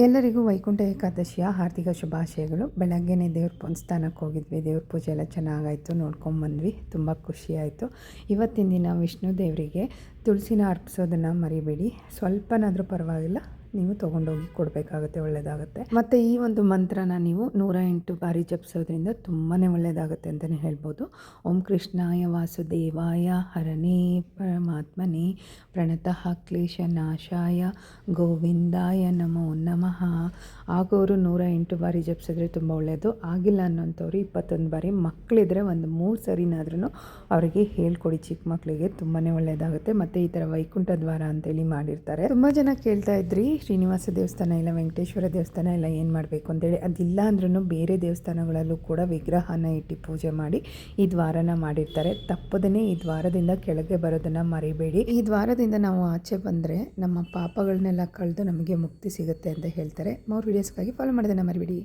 ಎಲ್ಲರಿಗೂ ವೈಕುಂಠ ಏಕಾದಶಿಯ ಹಾರ್ದಿಕ ಶುಭಾಶಯಗಳು. ಬೆಳಗ್ಗೆನೇ ದೇವ್ರ ಸ್ಥಾನಕ್ಕೆ ಹೋಗಿದ್ವಿ. ದೇವ್ರ ಪೂಜೆ ಎಲ್ಲ ಚೆನ್ನಾಗಾಯಿತು, ನೋಡ್ಕೊಂಬಂದ್ವಿ. ತುಂಬ ಖುಷಿಯಾಯಿತು. ಇವತ್ತಿನ ದಿನ ವಿಷ್ಣು ದೇವರಿಗೆ ತುಳಸಿನ ಅರ್ಪಿಸೋದನ್ನು ಮರಿಬೇಡಿ. ಸ್ವಲ್ಪನಾದರೂ ಪರವಾಗಿಲ್ಲ, ನೀವು ತೊಗೊಂಡೋಗಿ ಕೊಡಬೇಕಾಗುತ್ತೆ, ಒಳ್ಳೆಯದಾಗುತ್ತೆ. ಮತ್ತು ಈ ಒಂದು ಮಂತ್ರನ ನೀವು 108 ಬಾರಿ ಜಪಿಸೋದ್ರಿಂದ ತುಂಬಾ ಒಳ್ಳೆಯದಾಗುತ್ತೆ ಅಂತಲೇ ಹೇಳ್ಬೋದು. ಓಂ ಕೃಷ್ಣಾಯ ವಾಸುದೇವಾಯ ಹರನೇ ಪರಮಾತ್ಮನೇ ಪ್ರಣತಃ ಕ್ಲೇಶನಾಶಾಯ ಗೋವಿಂದಾಯ ನಮೋ ನಮಃ. ಆಗೋರು 108 ಬಾರಿ ಜಪಿಸಿದ್ರೆ ತುಂಬ ಒಳ್ಳೆಯದು. ಆಗಿಲ್ಲ ಅನ್ನೋಂಥವ್ರು 21 ಬಾರಿ, ಮಕ್ಕಳಿದ್ರೆ ಒಂದು 3 ಸರಿನಾದ್ರೂ ಅವರಿಗೆ ಹೇಳ್ಕೊಡಿ. ಚಿಕ್ಕ ಮಕ್ಕಳಿಗೆ ತುಂಬಾ ಒಳ್ಳೆಯದಾಗುತ್ತೆ. ಮತ್ತು ಈ ಥರ ವೈಕುಂಠ ದ್ವಾರ ಅಂತೇಳಿ ಮಾಡಿರ್ತಾರೆ. ತುಂಬ ಜನ ಕೇಳ್ತಾ ಇದ್ರಿ, ಶ್ರೀನಿವಾಸ ದೇವಸ್ಥಾನ ಇಲ್ಲ, ವೆಂಕಟೇಶ್ವರ ದೇವಸ್ಥಾನ ಇಲ್ಲ, ಏನು ಮಾಡಬೇಕು ಅಂತೇಳಿ. ಅದಿಲ್ಲ ಅಂದ್ರೂ ಬೇರೆ ದೇವಸ್ಥಾನಗಳಲ್ಲೂ ಕೂಡ ವಿಗ್ರಹನ ಇಟ್ಟು ಪೂಜೆ ಮಾಡಿ ಈ ದ್ವಾರನ ಮಾಡಿರ್ತಾರೆ. ತಪ್ಪದೇ ಈ ದ್ವಾರದಿಂದ ಕೆಳಗೆ ಬರೋದನ್ನು ಮರಿಬೇಡಿ. ಈ ದ್ವಾರದಿಂದ ನಾವು ಆಚೆ ಬಂದರೆ ನಮ್ಮ ಪಾಪಗಳನ್ನೆಲ್ಲ ಕಳೆದು ನಮಗೆ ಮುಕ್ತಿ ಸಿಗುತ್ತೆ ಅಂತ ಹೇಳ್ತಾರೆ. ಮೋರ್ ವಿಡಿಯೋಸ್ಗಾಗಿ ಫಾಲೋ ಮಾಡೋದನ್ನು ಮರಿಬೇಡಿ.